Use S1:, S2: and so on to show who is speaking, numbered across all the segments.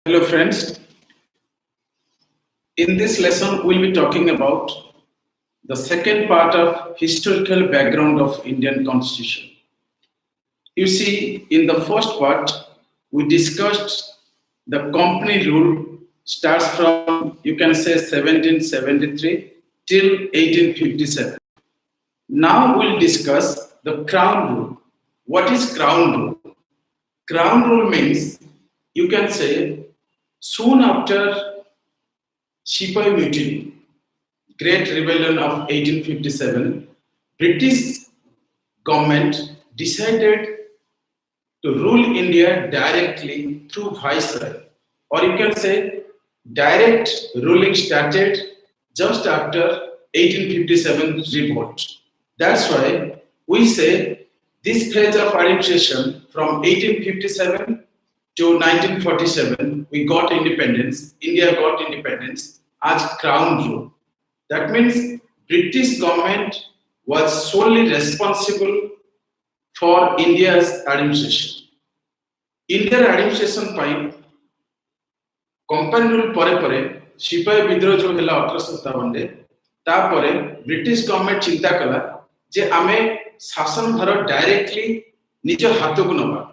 S1: Hello friends, in this lesson we'll be talking about the second part of historical background of Indian Constitution. You see, in the first part we discussed the company rule starts from, you can say, 1773 till 1857. Now we'll discuss the crown rule. What is crown rule? Crown rule means, you can say, soon after Sepoy Mutiny, Great Rebellion of 1857, British government decided to rule India directly through Viceroy, or you can say direct ruling started just after 1857 revolt. That's why we say this phase of administration from 1857 to 1947, we got independence, India got independence as crown rule. That means British government was solely responsible for India's administration. Indian administration by company rule pare pare, Sipahi Bidroh jo hela 1857 re, ta pare British government चिंता कला जे आमे शासन भार directly निज हाथ को नबा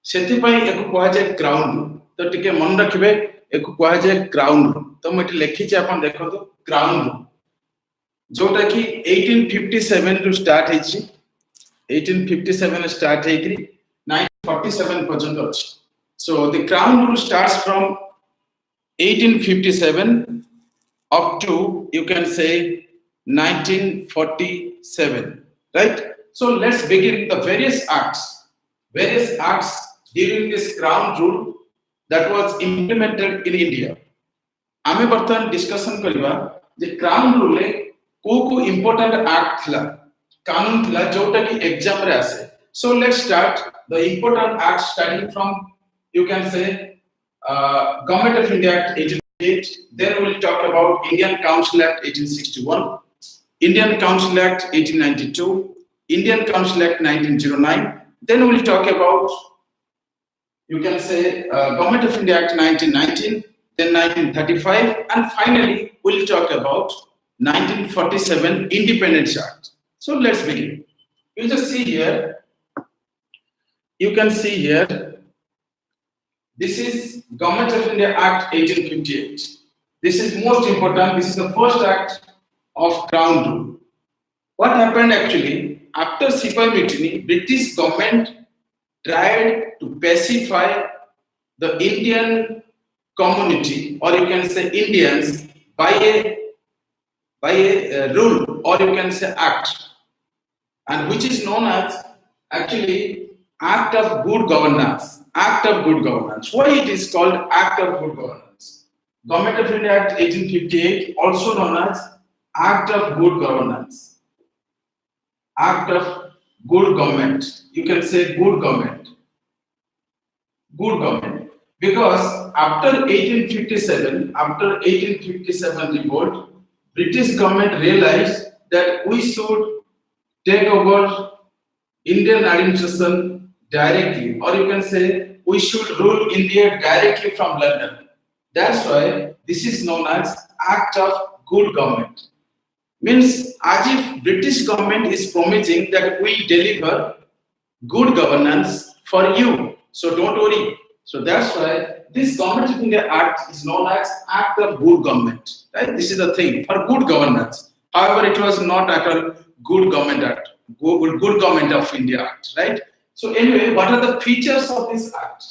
S1: सेति पई एको कहा जाय क्राउन रूल तो टिके मन रखबे एको कहा जाय क्राउन रूल तो मटे लिखि छै अपन देखो तो क्राउन रूल जोटा कि 1857 रु स्टार्ट है छी 1857 स्टार्ट है कि 1947 पर्यंत अछि so the crown rule starts from 1857 up to, you can say, 1947, right? So let's begin the various acts during this crown rule that was implemented in India. आमे बर्तमान डिस्कशन करिबा जे क्राउन रूल ले को important act थिला कानून थिला जोटा कि एग्जाम रे आसे. So let's start the important acts starting from, you can say, Government of India Act 1888. Then we'll talk about Indian Council Act 1861, Indian Council Act 1892, Indian Council Act 1909. Then we'll talk about, you can say, Government of India Act 1919, then 1935, and finally we'll talk about 1947 Independence Act. So let's begin. You just see here, you can see here, this is Government of India Act 1858. This is most important. This is the first act of Crown Rule. What happened actually after Sepoy Mutiny? British government tried to pacify the Indian community, or you can say Indians, by a rule, or you can say act, and which is known as actually Act of Good Governance. Act of Good Governance. Why it is called Act of Good Governance? Government of India Act 1858, also known as Act of Good Governance. Act of Good Government. You can say good government. Good government. Because after 1857 revolt, British government realized that we should take over Indian administration directly, or you can say we should rule India directly from London. That's why this is known as Act of Good Government. Means as if British government is promising that we deliver good governance for you. So don't worry. So that's why this Government of India Act is known as Act of Good Government. Right? This is the thing for good governance. However, it was not at all Good Government Act, Good Government of India Act, right? So anyway, what are the features of this act?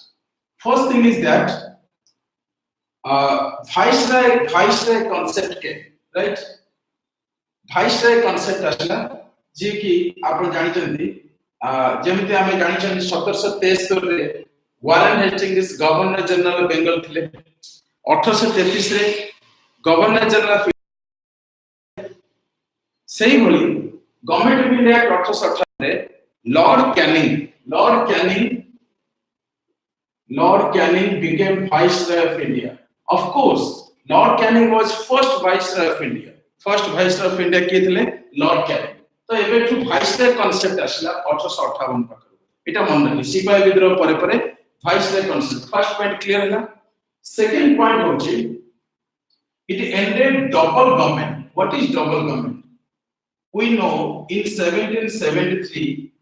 S1: First thing is that Viceroy concept came, right? Viceroy concept asla, जे कि आपण जानि चंदी जेमिति आमे जानि चंदी 1773 रे Warren Hastings governor general Bengal थिले 1833 रे governor general सही भली गवर्नमेंट ऑफ इंडिया 1818 रे Lord Canning became Viceroy of India. Of course, Lord Canning was first Viceroy of India. First Viceroy of India किए थे Lord Canning. तो ये बेटू Viceroy concept असला 1858 पकड़ो. इटा मन रखी. सिपाही विद्रोह परे परे Viceroy concept. First point clear है ना? Second point, Ochi, it ended double government. What is double government? We know in 1773,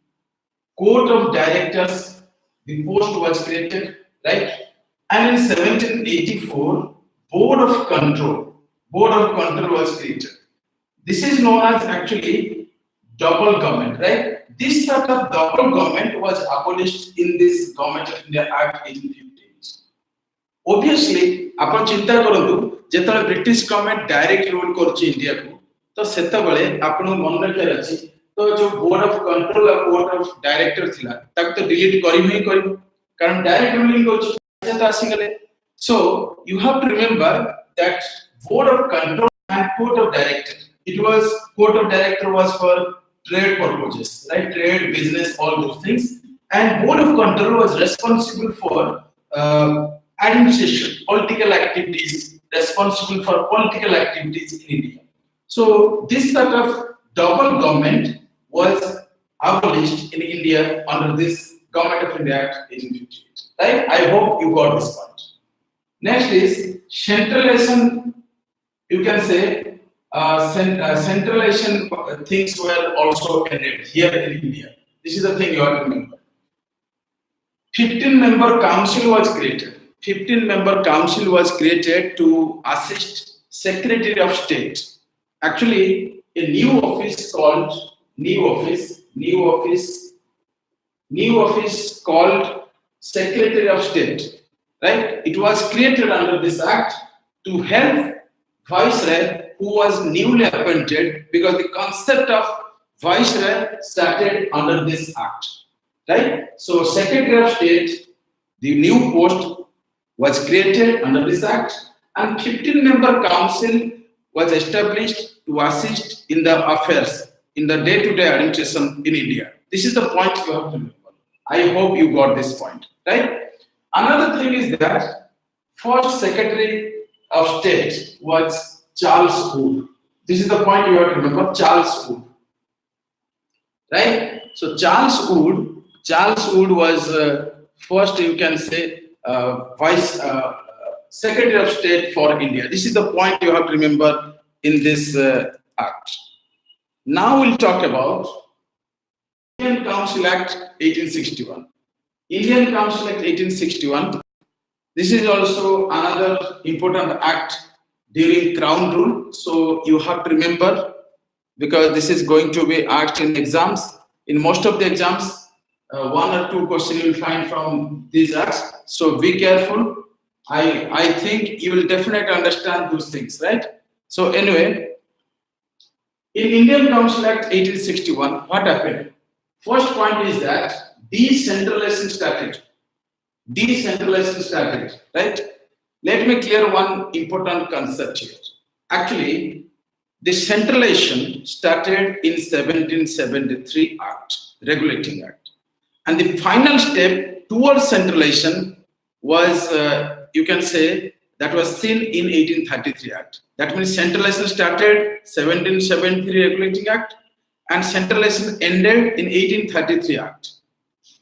S1: Court of Directors, the post was created, right? And in 1784, Board of Control was created. This is known as actually double government, right? This sort of double government was abolished in this Government of India Act 1858. Obviously, आपण चिंता करंतु जेतले British government direct rule करछि India को तो सेते बेले आपण मन रखियार अछि तो जो बोर्ड ऑफ कंट्रोल और बोर्ड ऑफ डायरेक्टर थिला ताक तो डिलीट करिम ही करिम कारण डायरेक्ट रूलिंग करछि जेता आसिगले. So you have to remember that board of control and court of director. Court of director was for trade purposes, right? Trade, business, all those things. And board of control was responsible for administration, political activities, responsible for political activities in India. So this sort of double government was abolished in India under this Government of India Act 1858. Right? I hope you got this point. Next is centralization. You can say centralization things were also ended here in India. This is the thing you have to remember. 15-member council was created. 15-member council was created to assist Secretary of State. Actually, a new office called Secretary of State. Right? It was created under this act to help Viceroy who was newly appointed, because the concept of Viceroy started under this act. Right? So Secretary of State, the new post was created under this act, and 15-member council was established to assist in the affairs, in the day-to-day administration in India. This is the point you have to remember. I hope you got this point. Right? Another thing is that first Secretary of State was Charles Wood. This is the point you have to remember, Charles Wood. Right? So Charles Wood was first, you can say, Secretary of State for India. This is the point you have to remember in this act. Now we'll talk about Indian Council Act 1861. Indian Council Act 1861. This is also another important act during Crown rule. So you have to remember, because this is going to be asked in exams. In most of the exams, one or two questions you will find from these acts. So be careful. I think you will definitely understand those things, right? So anyway, in Indian Council Act 1861, what happened? First point is that decentralization started. Right? Let me clear one important concept here. Actually, the centralization started in 1773 Act, Regulating Act. And the final step towards centralization was, you can say, that was seen in 1833 Act. That means centralization started 1773 Regulating Act, and centralization ended in 1833 Act.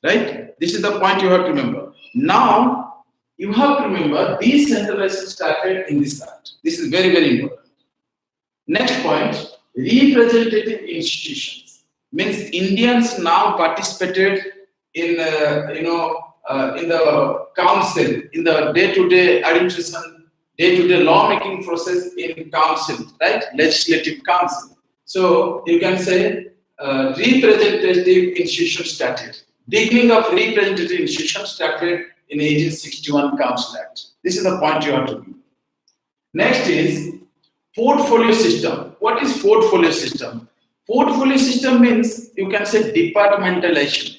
S1: Right? This is the point you have to remember. Now, you have to remember decentralization started in this act. This is very, very important. Next point, representative institutions. Means Indians now participated in, in the council, in the day-to-day administration, day-to-day lawmaking process in council, right? Legislative council. So you can say representative institutions started. Beginning of representative institutions started in 1861 Council Act. This is the point you have to remember. Next is portfolio system. What is portfolio system? Portfolio system means, you can say, departmentalization.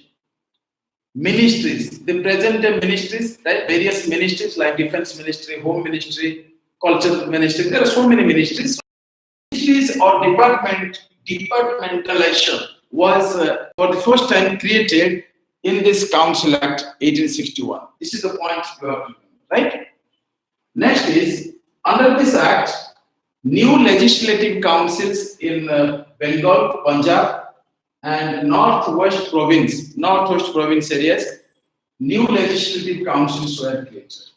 S1: Ministries, the present day ministries, right? Various ministries like Defense Ministry, Home Ministry, Culture Ministry. There are so many ministries. Ministries or departmentalization was for the first time created in this Council Act 1861. This is the point you have to remember, right? Next is, under this act, new legislative councils in Bengal, Punjab, and Northwest province areas, new legislative councils were created.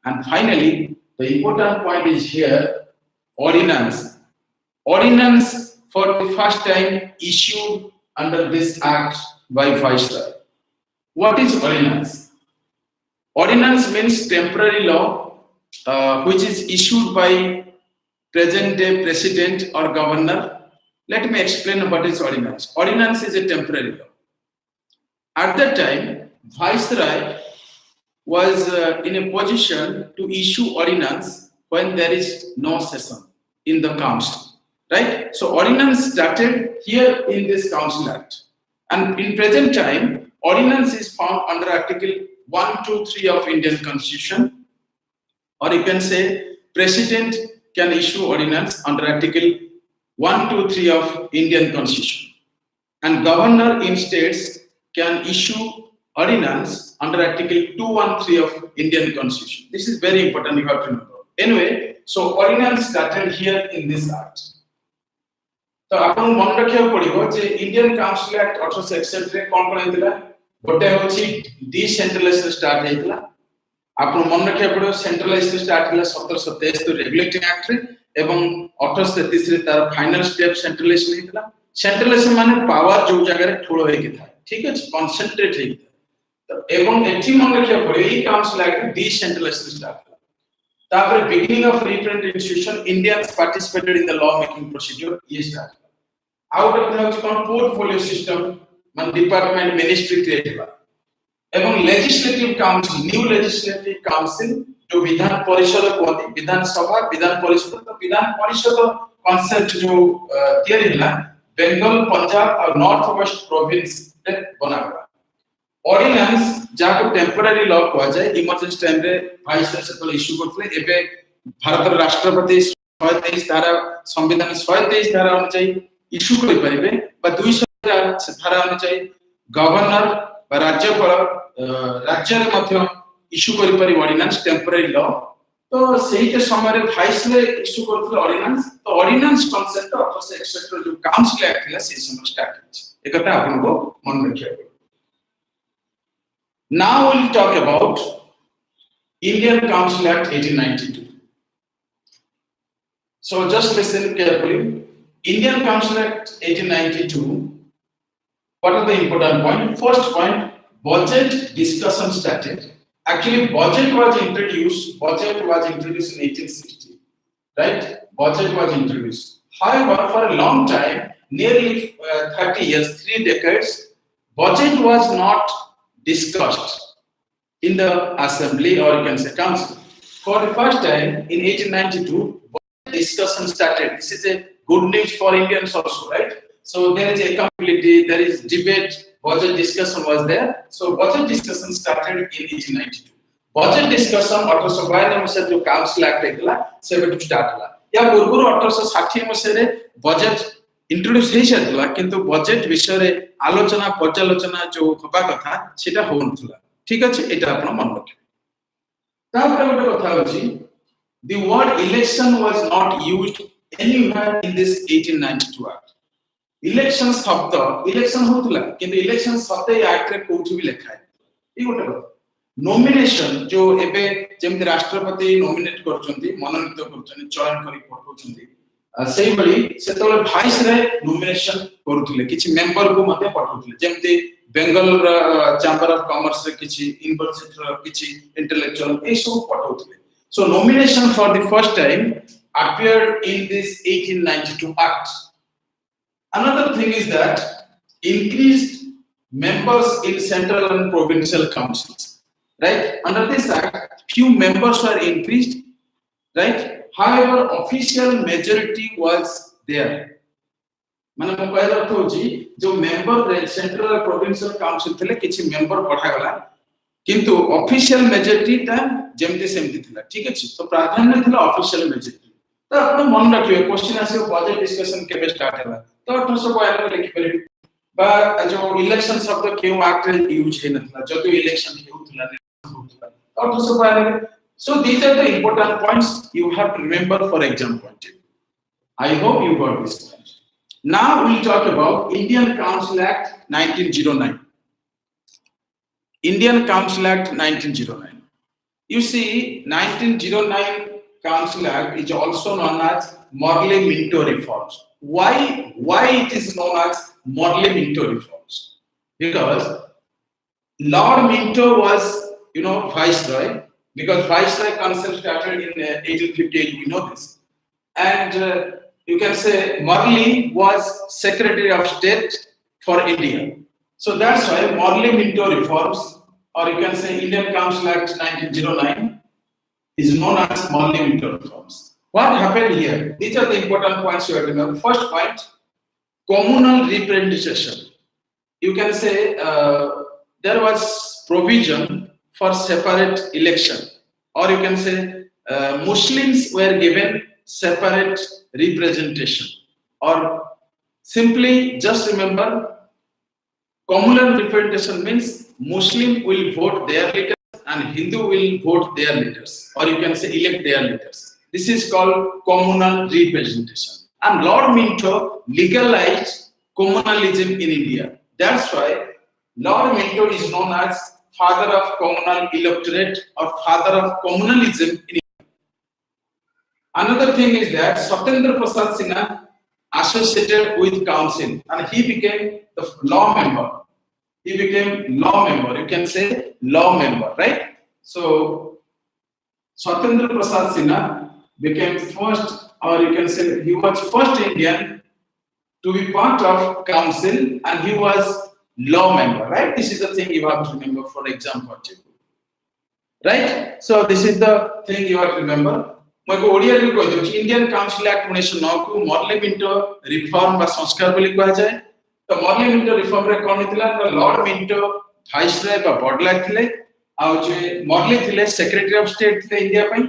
S1: And finally, the important point is here, ordinance. Ordinance for the first time issued under this act by Viceroy. What is ordinance? Ordinance means temporary law which is issued by present day president or governor. Let me explain what is ordinance. Ordinance is a temporary law. At that time, Viceroy was in a position to issue ordinance when there is no session in the council, right? So ordinance started here in this council act, and in present time, ordinance is found under Article 1, 2, 3 of Indian Constitution, or you can say President can issue ordinance under Article 1, 2, 3 of Indian Constitution, and Governor in states can issue ordinance under Article 213 of Indian Constitution. This is very important, you have to remember. Anyway, so ordinance started here in this act. So आपको मन रखिया पड़िबो जे Indian council act 1861 रे कोन कोन हेतला गोटे होची decentralisation start हेतला आपको मन रखिया पड़िबो centralisation start होला 1727 तो रेगुलेटिंग एक्ट रे एवं 1833 रे तार फाइनल स्टेप सेंट्रलाइजेशन हेतला सेंट्रलाइजेशन माने पावर जो जगह रे ठोलो हे कि था ठीक है कंसंट्रेट हे एवं एठी मन रखिया पड़े ई काउंसिल एक्ट डिसेंट्रलाइजेशन स्टार्ट होला तापर beginning of representative institution Indians participated in the law making procedure ये स्टार्ट आउट ऑफ द कोन पोर्टफोलियो सिस्टम मान डिपार्टमेंट मिनिस्ट्री क्रिएट हुआ एवं legislative council new legislative council जो विधान परिषद कहते विधान सभा विधान परिषद तो विधान परिषद कांसेप्ट जो थियरी होला बेंगल पंजाब और नॉर्थ वेस्ट प्रोविंस रे बना हुआ ऑर्डिनेंस जाको टेम्पररी लॉ कहा जाए इमरजेंसी टाइम रे वाइस से इश्यू करथले एबे भारत राष्ट्रपति 123 धारा संविधान 123 धारा अनुसार इश्यू करि परिबे बा 200 धारा अनुसार गवर्नर बा राज्य रे मध्य इश्यू करि परि ऑर्डिनेंस टेम्पररी लॉ तो सही के समय रे वाइस रे इश्यू करथले ऑर्डिनेंस तो ऑर्डिनेंस कांसेप्ट 1861 जो काउंसिल एक्ट है से समय स्टार्ट है एकटा आपन को मन रखिया। Now we'll talk about Indian Council Act 1892. So just listen carefully. Indian Council Act 1892. What are the important points? First point, budget discussion started. Actually, budget was introduced in 1860. Right? Budget was introduced. However, for a long time, nearly 30 years, 3 decades, budget was not discussed in the assembly or you can say council. For the first time in 1892, discussion started. This is a good news for Indians also, right? So there is accountability, there is debate, budget discussion was there. So budget discussion started in 1892. Budget discussion 1852 मसे जो council act हैला से बेटु start होला या पूर्व 1860 मसे रे budget introduce हे छथला किंतु बजेट विषय रे आलोचना पर्यालोचना जो होबा कथा सेटा होनथला ठीक अछि एटा आपण मन रखिबे तापर गोटे कथा होछि the word election was not used anywhere in this 1892 act election शब्द इलेक्शन होतला किंतु इलेक्शन शब्द ए एक्ट रे कोठी भी लिखा है ई गोटे कथा नॉमिनेशन जो एबे जेमति राष्ट्रपति नॉमिनेट करचंती मनोनीत करचंती चयन करी पठौचंती सेही बली सेतले वाइस रे नॉमिनेशन करूथले किछि मेंबर को मते पठौथले जेमति बेंगल चैम्बर ऑफ कॉमर्स रे किछि यूनिवर्सिटी रे किछि इंटेलेक्चुअल ए सब पठौथले so nomination for the first time appeared in this 1892 act. Another thing is that increased members in central and provincial councils, right? Under this act few members were increased, right? However, official majority was there. माने mo कहला अर्थ होची जो member central और provincial council थिले किछि member पठा गला किंतु ऑफिशियल मेजॉरिटी ता जेमति सेमति थिला ठीक अछि तो प्राधान्य थिला ऑफिशियल मेजॉरिटी तो आपण मन रखियो क्वेश्चन आसे बजेट डिस्कशन केबे स्टार्ट हैला तो 1852 रे लिखि परिबे बा जो इलेक्शन शब्द केउ एक्ट रे यूज हे नथला जदि election हेउथला 1852 So these are the important points you have to remember for exam point. I hope you got this point. Now we'll talk about Indian Council Act 1909. Indian Council Act 1909. You see, 1909 Council Act is also known as Morley-Minto reforms. Why it is known as Morley-Minto reforms? Because Lord Minto was, viceroy, because viceroy council started in 1858. We know this, and you can say Morley was Secretary of State for India. So that's why Morley-Minto reforms, or you can say Indian Council Act 1909, is known as Morley-Minto reforms. What happened here? These are the important points you have to remember. First point, communal representation. You can say there was provision for separate election, or you can say Muslims were given separate representation, or simply just remember, communal representation means Muslim will vote their leaders and Hindu will vote their leaders, or you can say elect their leaders. This is called communal representation. And Lord Minto legalized communalism in India. That's why Lord Minto is known as father of communal electorate or father of communalism in India. Another thing is that Satendra Prasad Sinha associated with council and he became the law member. He became law member. You can say law member, right? So Satendra Prasad Sinha became first, or you can say he was first Indian to be part of council, and he was law member, right? This is the thing you have to remember for example, right? So this is the thing you have to remember. Indian Council Act 1909 को Morley-Minto reform बा संस्कार बोली कहा जाए. तो Morley-Minto reform रे कौन हितला? तो Lord Minto viceroy बा बडला थिले, आउ जे Morley थिले secretary of state थिले इंडिया पई.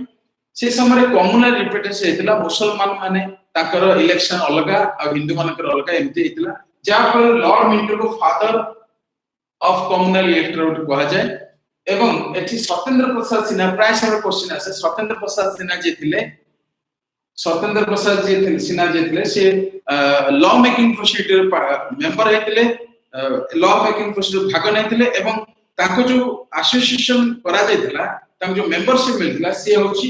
S1: से समय communal representation हितला मुसलमान माने ताकर इलेक्शन अलगा आ हिंदू मानकर अलगा एमती हितला. जा पर Lord Minto को father of communal electorate कहा जाए. एवं एठी सत्येंद्र प्रसाद सिन्हा प्राय समय क्वेश्चन आसे. सत्येंद्र प्रसाद सिन्हा जे थिले, सत्येंद्र प्रसाद जे थिले सिन्हा जे थिले से लॉ मेकिंग प्रोसीजर मेंबर हेतिले, लॉ मेकिंग प्रोसीजर भाग नैथिले एवं ताको जो एसोसिएशन करा जायतिला ताको जो मेंबरशिप मिलतिला से होची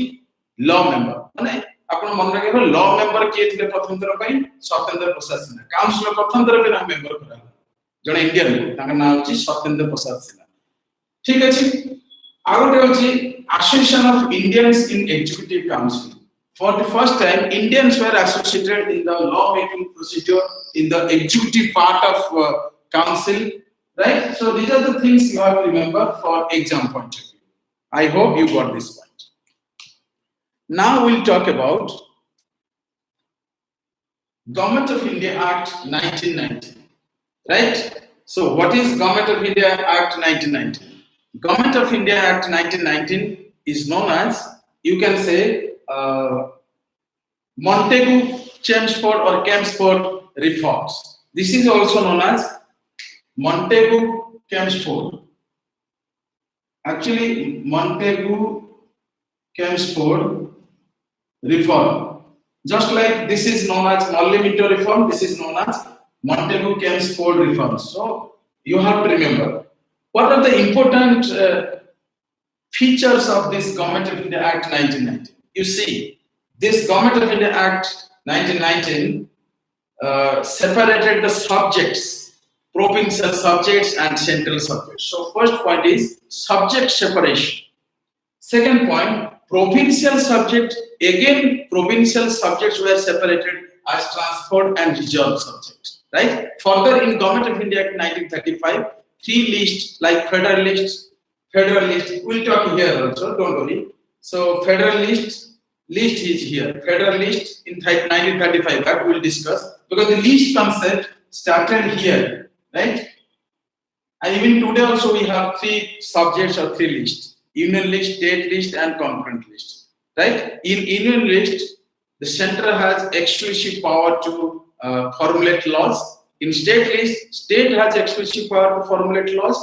S1: लॉ मेंबर. माने आपण मन रखिबो लॉ मेंबर के थिले प्रथम थर पई सत्येंद्र प्रसाद सिन्हा. काउंसिल प्रथम थर पे मेंबर करा जने इंडियन को ताका नाम होची सत्येंद्र प्रसाद सिन्हा. ठीक है जी. आगोटे होची Association of Indians in Executive Council. For the first time, Indians were associated in the law-making procedure in the executive part of council, right? So these are the things you have to remember for exam point of view. I hope you got this point. Now we'll talk about Government of India Act 1990, right? So what is Government of India Act 1990? Government of India Act 1919 is known as, you can say, Montagu-Chelmsford or Chelmsford reforms. This is also known as Montagu-Chelmsford. Actually, Montagu-Chelmsford reform. Just like this is known as Morley-Minto reform, this is known as Montagu-Chelmsford reform. So you have to remember. What are the important features of this Government of India Act 1919? You see, this Government of India Act 1919 separated the subjects, provincial subjects and central subjects. So first point is subject separation. Second point, provincial subject, again provincial subjects were separated as transferred and reserved subjects, right? Further, in Government of India Act 1935, three lists like federal list, we'll talk here also, don't worry. So federal list is here. Federal list in 1935 Act we'll discuss, because the list concept started here, right? And even today also we have three subjects or three lists: union list, state list and concurrent list, right? In union list, the center has exclusive power to formulate laws. In state list, state has exclusive power to formulate laws,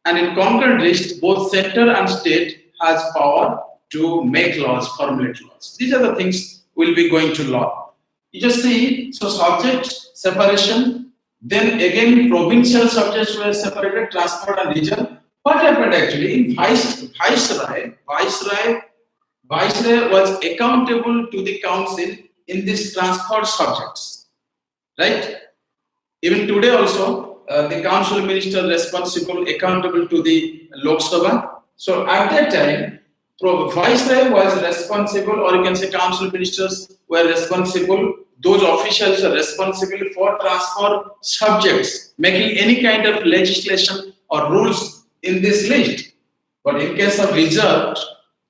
S1: and in concurrent list, both center and state has power to make laws, formulate laws. These are the things we'll be going to law. You just see, so subject separation, then again provincial subjects were separated, transferred and region. What happened actually in Viceroy was accountable to the council in these transport subjects, right? Even today also, the council minister responsible, accountable to the Lok Sabha. So at that time, Viceroy was responsible, or you can say council ministers were responsible. Those officials are responsible for transport subjects, making any kind of legislation or rules in this list. But in case of reserve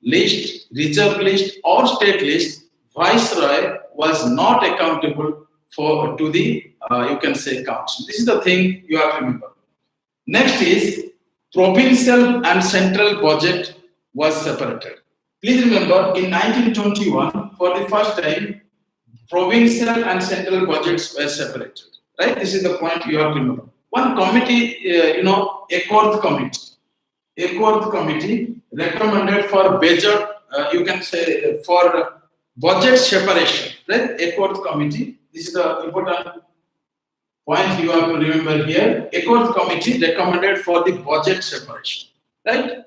S1: list, or state list, Viceroy was not accountable to the you can say council. This is the thing you have to remember. Next is provincial and central budget was separated. Please remember in 1921, for the first time, provincial and central budgets were separated. Right? This is the point you have to remember. One committee, Accord Committee recommended for budget, you can say for budget separation. Right? Accord Committee. This is the important point you have to remember here. Accord Committee recommended for the budget separation. Right?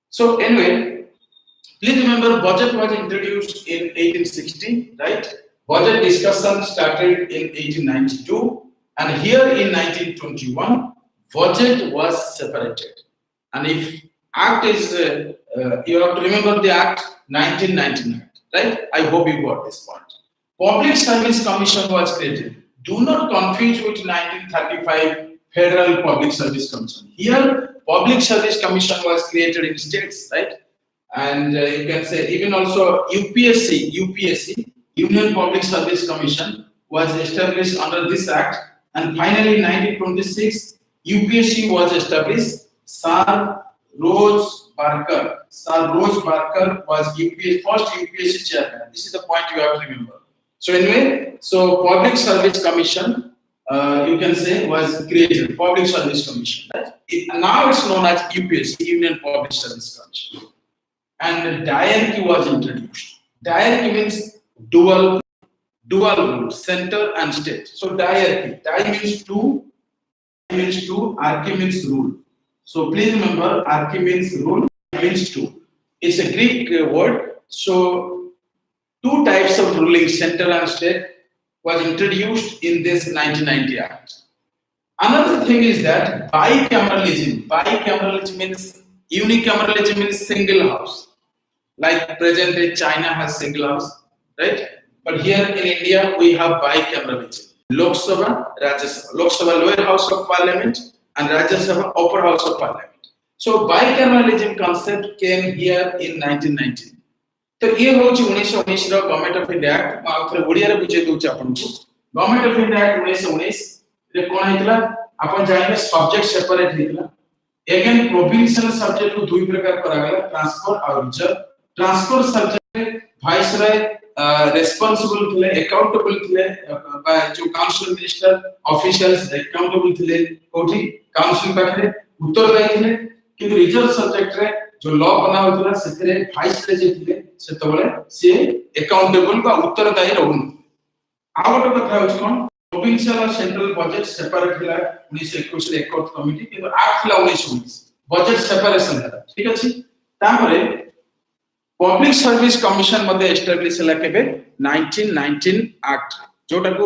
S1: So anyway, please remember budget was introduced in 1860, right? Budget discussion started in 1892, and here in 1921, budget was separated. And if Act is, you have to remember the Act 1999, right? I hope you got this point. Public Service Commission was created. Do not confuse with 1935 Federal Public Service Commission. Here, Public Service Commission was created in states, right? And you can say even also UPSC, Union Public Service Commission, was established under this Act. And finally, in 1926, UPSC was established. Sir Rose Barker was first UPSC chairman. This is the point you have to remember. So anyway, Public Service Commission, you can say, was created. Public Service Commission. Right? Now it's known as UPSC, Union Public Service Commission. And diarchy was introduced. Diarchy means dual rule, center and state. So diarchy, means two, archy means rule. So please remember, archy means rule, means two. It's a Greek word. So two types of ruling, center and state, was introduced in this 1990 Act. Another thing is that bicameralism. Bicameralism means unicameralism means single house. Like present day China has single house, right? But here in India we have bicameralism. Lok Sabha, Rajya Sabha. Lok Sabha lower house of parliament and Rajya Sabha upper house of parliament. So bicameralism concept came here in 1919. तो ये होची 1919 रो government of India act माउथरे ओडिया रे बुझे दोच आपनको government of India act 1919 रे कोन हेतला अपन जाइबे सब्जेक्ट सेपरेट हेतला अगेन प्रोविंशियल सब्जेक्ट को दुई प्रकार करा गला ट्रांसफर और reserve transfer subject viceroy responsible थिले अकाउंटेबल थिले जो काउंसिल मिनिस्टर ऑफिशियल्स अकाउंटेबल थिले कोठी काउंसिल पाखरे उत्तरदायी थिले किंतु रिजर्व सब्जेक्ट रे जो लॉ बना होतला सेथरे वाइस प्रेसिडेंट से तबले से अकाउंटेबल बा उत्तरदायी रहउन आउट ऑफ कथा होछ कोन प्रोविंशियल और सेंट्रल बजेट सेपरेट हिला 1921 रे एकॉर्ड कमिटी किंतु आठ हिला 1919 बजेट सेपरेशन है ठीक अछि तामरे पब्लिक सर्विस कमिशन मध्ये एस्टैब्लिश हला केबे 1919 एक्ट जोटा को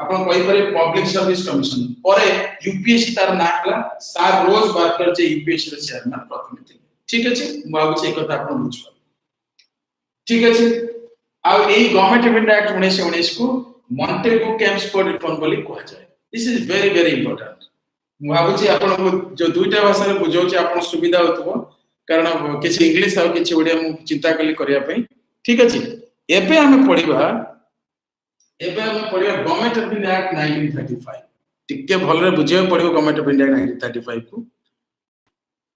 S1: आपण कहि पारे पब्लिक सर्विस कमिशन परे यूपीएससी तार ना हला सर रोज बार्कर जे यूपीएससी रे चेयरमैन प्रथम थे ठीक अछि मागु छै कथा आपण बुझ ठीक अछि आ एई गवर्नमेंट ऑफ इंडिया एक्ट 1919 को मॉन्टेगू कैम्सफोर्ड रिफॉर्म बोली कहै जाय this is very very important मागु छै आपण जो दुईटा भाषा रे बुझौ छै आपण सुविधा होतबो कारण किछि इंग्लिश आ किछि ओडिया मु चिंता कली करिया पई ठीक अछि एबे हमें पढिबा गवर्नमेंट ऑफ इंडिया एक्ट 1935 टिके भलरे बुझियो पडियो गवर्नमेंट ऑफ इंडिया 1935 को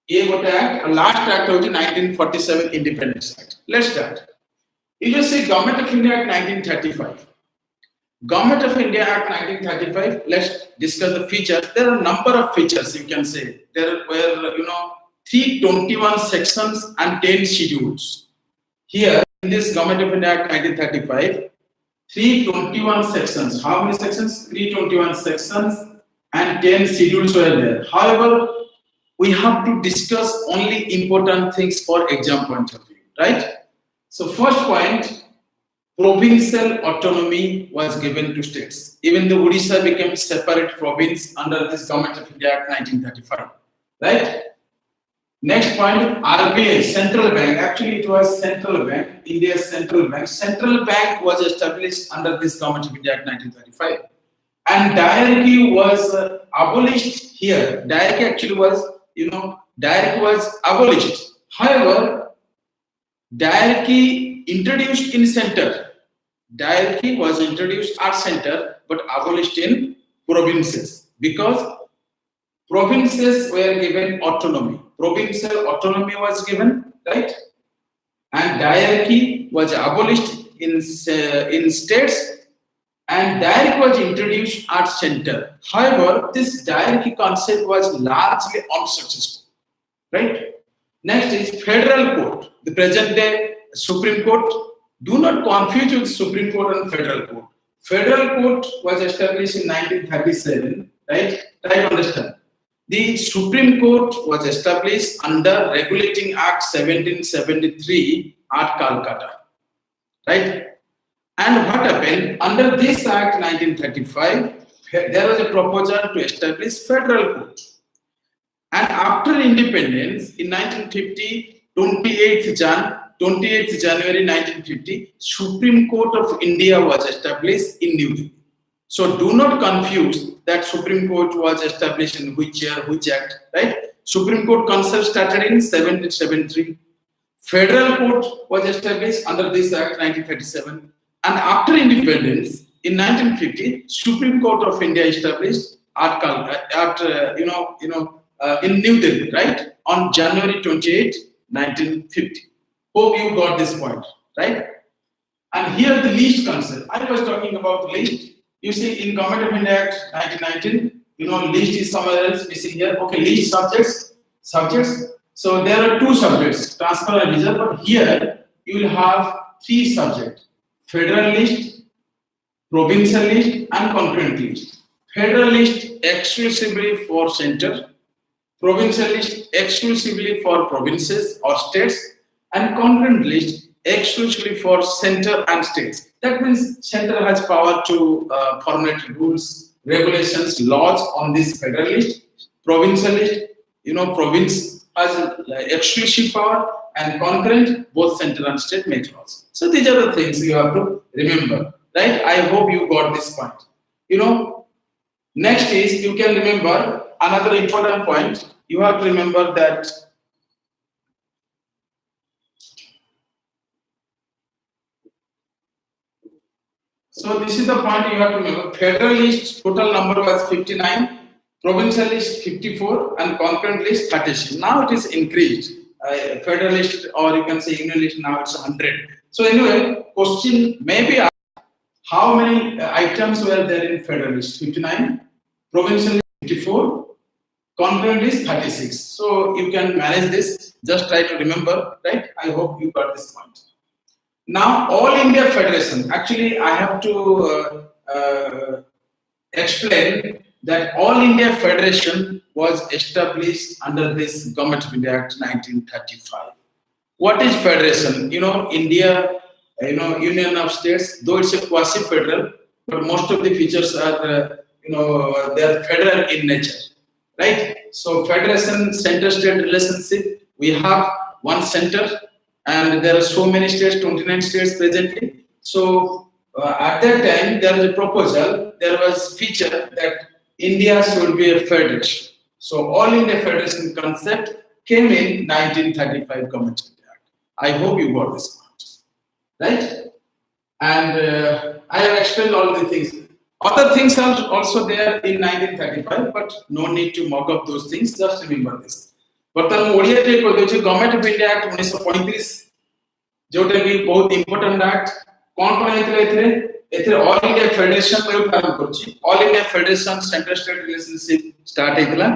S1: ये गोटे एक्ट लास्ट एक्ट होची 1947 independence act let's start you just see government of India act 1935 government of India act 1935 let's discuss the features there are number of features you can say there were 321 sections and 10 schedules here in this government of India act 1935 321 sections how many sections 321 sections and 10 schedules were there however we have to discuss only important things for exam point of view, right? So first point, provincial autonomy was given to states. Even though Odisha became separate province under this Government of India Act 1935, right? Next point, RBI, central bank. Actually, it was central bank, India's central bank. Central bank was established under this Government of India Act 1935. And diarchy was abolished here. Diarchy actually was, diarchy was abolished. However, diarchy introduced in center. Diarchy was introduced at center, but abolished in provinces because provinces were given autonomy. Provincial autonomy was given, right? And diarchy was abolished in states, and diarchy was introduced at center. However, this diarchy concept was largely unsuccessful, right? Next is federal court, the present day Supreme Court. Do not confuse with Supreme Court and federal court. Federal court was established in 1937, right? Try to understand. The Supreme Court was established under Regulating Act 1773 at Calcutta, right? And what happened? Under this Act 1935, there was a proposal to establish federal court. And after independence, in 1950, 28th January 1950, Supreme Court of India was established in New Delhi. So do not confuse that Supreme Court was established in which year, which act, right? Supreme Court concept started in 1773. Federal Court was established under this Act 1937. And after independence, in 1950, Supreme Court of India established in New Delhi, right? On January 28, 1950. Hope you got this point, right? And here the least concept. I was talking about least. You see, in Government of India Act 1919, least is somewhere else. We see here, okay, least subjects. So there are two subjects, transfer and reserve. But here you will have three subjects: federal list, provincial list, and concurrent list. Federal list exclusively for center, provincial list exclusively for provinces or states, and concurrent list exclusively for center and states. That means center has power to formulate rules, regulations, laws on this federal list. Provincial list, province has exclusive power, and concurrent, both center and state make laws. So these are the things you have to remember, right? I hope you got this point. Next is, you can remember another important point. You have to remember that so this is the point you have to remember. Federal list total number was 59, provincial list 54, and concurrent list 36. Now it is increased. Federal list, or you can say union list, now it's 100. So anyway, question maybe how many items were there in federal list? 59, provincial list 54, concurrent list 36. So you can manage this. Just try to remember, right? I hope you got this point. Now, All India Federation. Actually, I have to explain that All India Federation was established under this Government of India Act 1935. What is federation? India, Union of States, though it's a quasi-federal, but most of the features are, they are federal in nature, right? So, federation, center-state relationship, we have one center, and there are so many states, 29 states presently. So, at that time, there was a proposal, there was feature that India should be a federation. So, All India Federation concept came in 1935 Government of India Act. I hope you got this point, right? And I have explained all the things. Other things are also there in 1935, but no need to mock up those things. Just remember this. ବର୍ତ୍ତମାନ ଓଡ଼ିଆରେ କହିଦେଉଛି government of India act 1935, ଯୋଉଟା କି ବହୁତ important act. କଣ ହେଇଥିଲା ଏଥିରେ all India federation ଆରମ୍ଭ କରୁଛି। All India federation centre state relationship start ହେଇଥିଲା।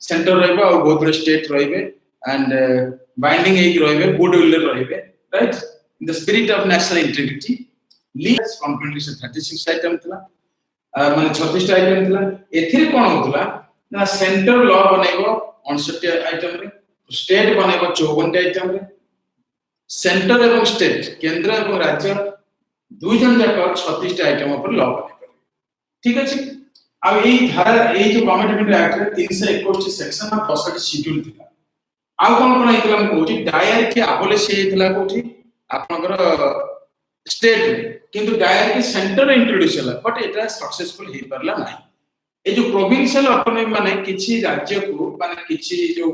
S1: ସେଣ୍ଟର ରହିବ ଆଉ ବହୁତ ଗୁଡେ ଷ୍ଟେଟ୍ ରହିବେ ଆଣ୍ଡ ବାଇଣ୍ଡିଂ ହେଇକି ରହିବେ, ଗୁଡ୍ ୱିଲ୍ ରେ ରହିବେ, right, in the spirit of national integrity. List completely 36 item ଥିଲା, ମାନେ 36ଟା ଆଇଟମ ଥିଲା। ଏଥିରେ କଣ ହଉଥିଲା ନା ସେଣ୍ଟର ଲ ବନେଇବ, 59 आइटम रे, स्टेट बनेबो 54 आइटम रे, सेंटर एवं स्टेट केंद्र एवं राज्य दुई जन जाक 36 आइटम पर लॉ बने। ठीक अछि। अब एई धारा एई जो गवर्नमेंट एक्ट रे 321 सेक्शन और 62 शेड्यूल थिला। आ कोन हेतला हम कहूची डायर के अबोलिश हेतला कोठी आपनकर स्टेट रे, किंतु डायर के सेंटर रे इंट्रोड्यूस होला, बट एटा सक्सेसफुल हे परला नाही। ए जो प्रोविंशियल ऑटोनॉमी माने किछि राज्य को माने किछि जो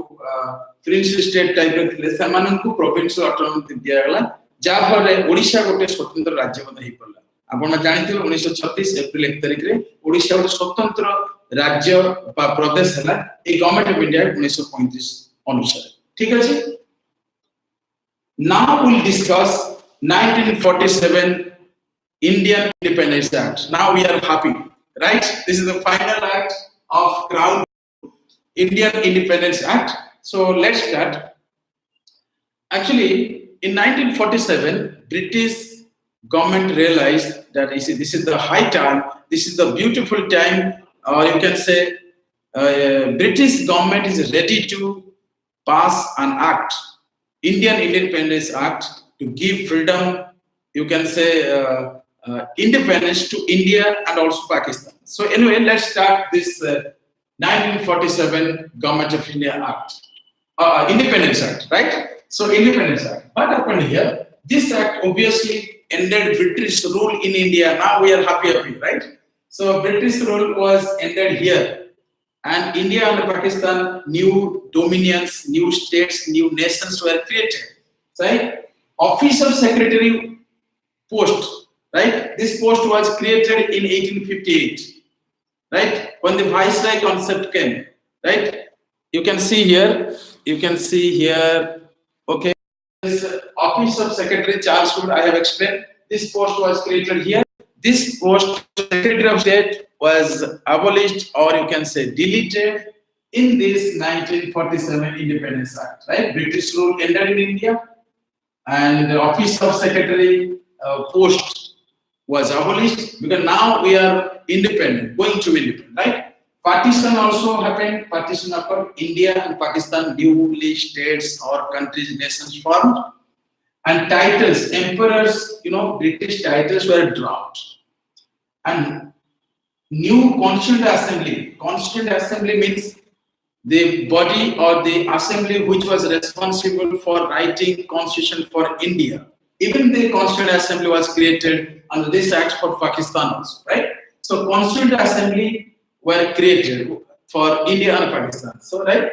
S1: फ्रिंज स्टेट टाइप रे थिले समान को प्रोविंशियल ऑटोनॉमी दिया गला, जा पर ओडिशा गोटे स्वतंत्र राज्य बन हे परला। आपण जानथिबे 1936 एप्रिल 1 तारिख रे ओडिशा गोटे स्वतंत्र राज्य बा प्रदेश हला ए गवर्नमेंट ऑफ इंडिया 1935 अनुसार। ठीक अछि। Now we will discuss 1947 Indian Independence Act. Now we are happy, right? This is the final act of crown Indian Independence Act. So let's start. Actually, in 1947, British government realized that this is the high time, this is the beautiful time, or you can say British government is ready to pass an act, Indian Independence Act, to give freedom, you can say independence to India and also Pakistan. So anyway, let's start this 1947 Government of India Act, Independence Act, right? So Independence Act. What happened here? This act obviously ended British rule in India. Now we are happy, right? So British rule was ended here, and India and Pakistan, new dominions, new states, new nations were created. Right? Office of Secretary post. Right, this post was created in 1858, right, when the viceroy concept came. Right, you can see here, okay, this office of Secretary Charles Wood, I have explained. This post was created here. This post, Secretary of State, was abolished, or you can say deleted, in this 1947 Independence Act. Right, British rule ended in India, and the office of Secretary post was abolished, because now we are independent, going to be independent, right? Partition also happened. Partition occurred. India and Pakistan, newly states or countries, nations formed, and titles, emperors, British titles were dropped, and new Constituent Assembly. Constituent Assembly means the body or the assembly which was responsible for writing constitution for India. Even the Constituent Assembly was created under this act for Pakistan also, right? So Constituent Assembly were created for India and Pakistan. So right,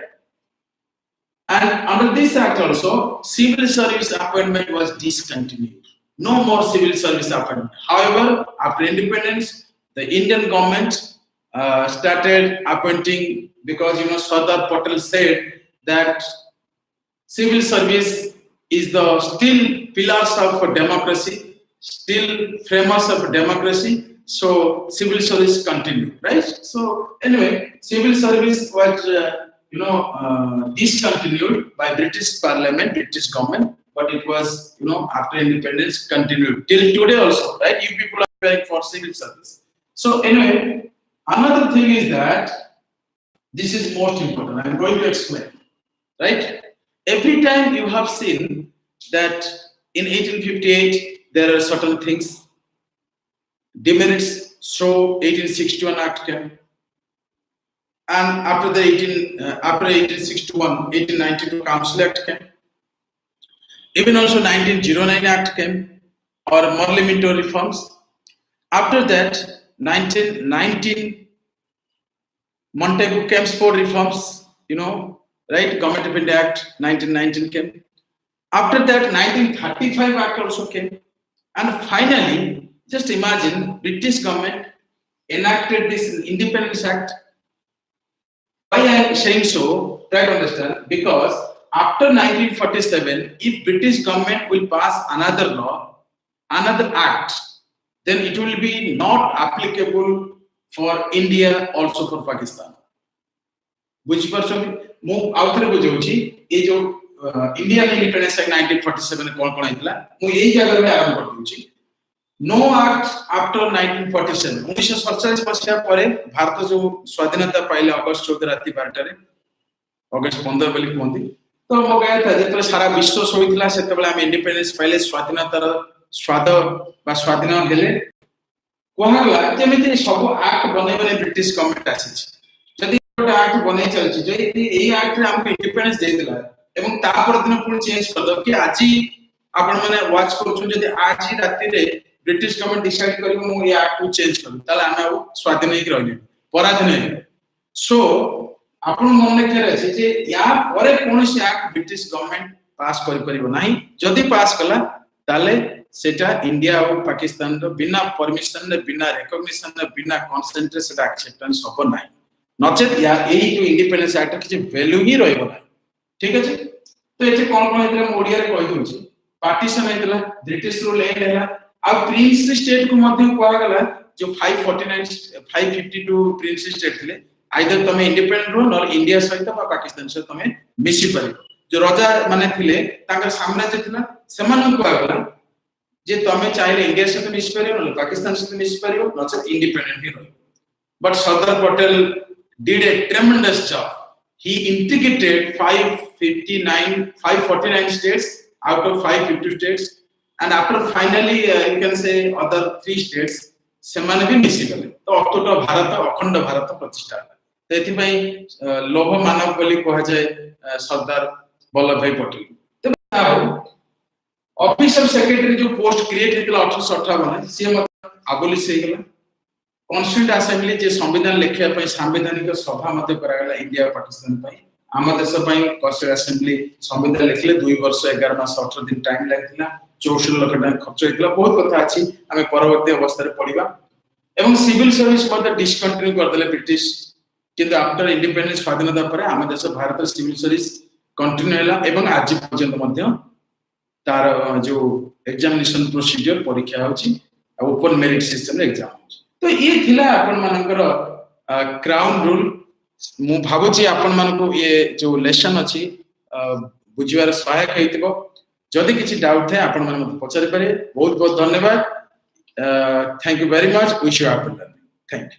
S1: and under this act also, civil service appointment was discontinued. No more civil service appointment. However, after independence, the Indian government started appointing, because Sardar Patel said that civil service is the still pillars of democracy, still framers of democracy. So civil service continued, right? So anyway, civil service was discontinued by British Parliament, British government, but it was after independence continued till today also, right? You people are preparing for civil service. So anyway, another thing is that this is most important. I'm going to explain, right? Every time you have seen that in 1858 there are certain things, demerits, so 1861 Act came, and after 1861, 1892 Council Act came, even also 1909 Act came, or Morley-Minto reforms. After that, 1919 Montagu-Chelmsford reforms, right? Government of India Act 1919 came. After that, 1935 Act also came, and finally, just imagine, British government enacted this Independence Act. Why I am saying so? Try to understand. Because after 1947, if British government will pass another law, another act, then it will be not applicable for India, also for Pakistan. Which person? Mu outre bujauchi. ये जो Indian Independence Act 1947 कौन आइतला? मु यही जगह में आरंभ कर दूची. No act after 1947. 1947 मसीहा परे भारत जो स्वाधीनता पाइले अगस्त 14 राति 12 रे, अगस्त 15 बोली कहती तो मो कहया था जेतले सारा विश्व सोइथिला सेतबेले हम इंडिपेंडेंस पाइले स्वाधीनतार स्वाद बा स्वाधीन हेले कहला जेमिति सब एक्ट बने बने ब्रिटिश गवर्नमेंट आछि जदि एक्ट बने चलछि जे एई एक्ट रे हमको इंडिपेंडेंस दे दिला एवं तापर दिन पुणी चेंज कर दो कि आज आपण माने वाच करछु जदि आज राति रे ब्रिटिश गवर्नमेंट डिसाइड करियो मो ए एक्ट को चेंज कर ताले हम स्वाधीन ही रहले पराधीन सो आपण मन रखिया अछि जे या परे कोनोसी एक्ट ब्रिटिश गवर्नमेंट पास करि परिबो नाही जदि पास कला ताले सेटा इंडिया और पाकिस्तान रो बिना परमिशन रे बिना रिकॉग्निशन रे बिना कंसेंट रे सेटा एक्सेप्टेंस होबो नाही नचेत या एई जो इंडिपेंडेंस एक्ट किछि वैल्यू ही रहइबो नाही ठीक अछि तो एते कोन कोन हेतले ओडिया रे कहि दोछि पार्टीशन हेतला ब्रिटिश रो लैंड हैला आ प्रिंसली स्टेट को मध्य कोआ गला जो 549 552 प्रिंसली स्टेट थिले आइदर तमे इंडिपेंडेंट रो नर इंडिया सहित बा पाकिस्तान सहित तमे मिसी परिबो जो राजा माने थिले तांका साम्राज्य थिला सेमान को आगला जे तमे चाहिले इंडिया सहित मिसी परिबो न पाकिस्तान सहित मिसी परिबो नचेत इंडिपेंडेंट ही रहिबो but Sardar Patel did a tremendous job he integrated 549 states out of 550 states and after finally you can say other 3 states सेमाने भी मिसी गले तो अखंड भारत प्रतिष्ठा तो एथि पई लोह मानव बोली कहा जाए सरदार वल्लभ भाई पटेल तो ऑफिसर सेक्रेटरी जो पोस्ट क्रिएट हेतला 1858 से मत अबोलिश हे गला कॉन्स्टिट्यूएंट असेंबली जे संविधान लेखिया पई संवैधानिक सभा मते करा गला इंडिया और पाकिस्तान पई आम देश पई कॉन्स्टिट्यूएंट असेंबली संविधान लेखले 2 वर्ष 11 मास 18 दिन टाइम लागतिला 64 लाख टका खर्च हेतला बहुत कथा अछि हमें परवर्ती अवस्था रे पढिबा एवं सिविल सर्विस मते डिस्कंटिन्यू कर देले ब्रिटिश किंतु आफ्टर इंडिपेंडेंस स्वाधीनता परे आम देश भारत सिविल सर्विस कंटिन्यू हैला एवं आज पर्यंत मध्य तार जो एग्जामिनेशन प्रोसीजर परीक्षा होछि ओपन मेरिट सिस्टम रे एग्जाम होछि तो ये थिला आपण मानकर क्राउन रूल मु भाबुची आपण मानको ये जो लेसन अछि बुझिवार सहायक हेतिबो जदि किछि डाउट थाए आपण मन मते पचारि पारे बहुत बहुत धन्यवाद thank you very much wish you happy learning thank you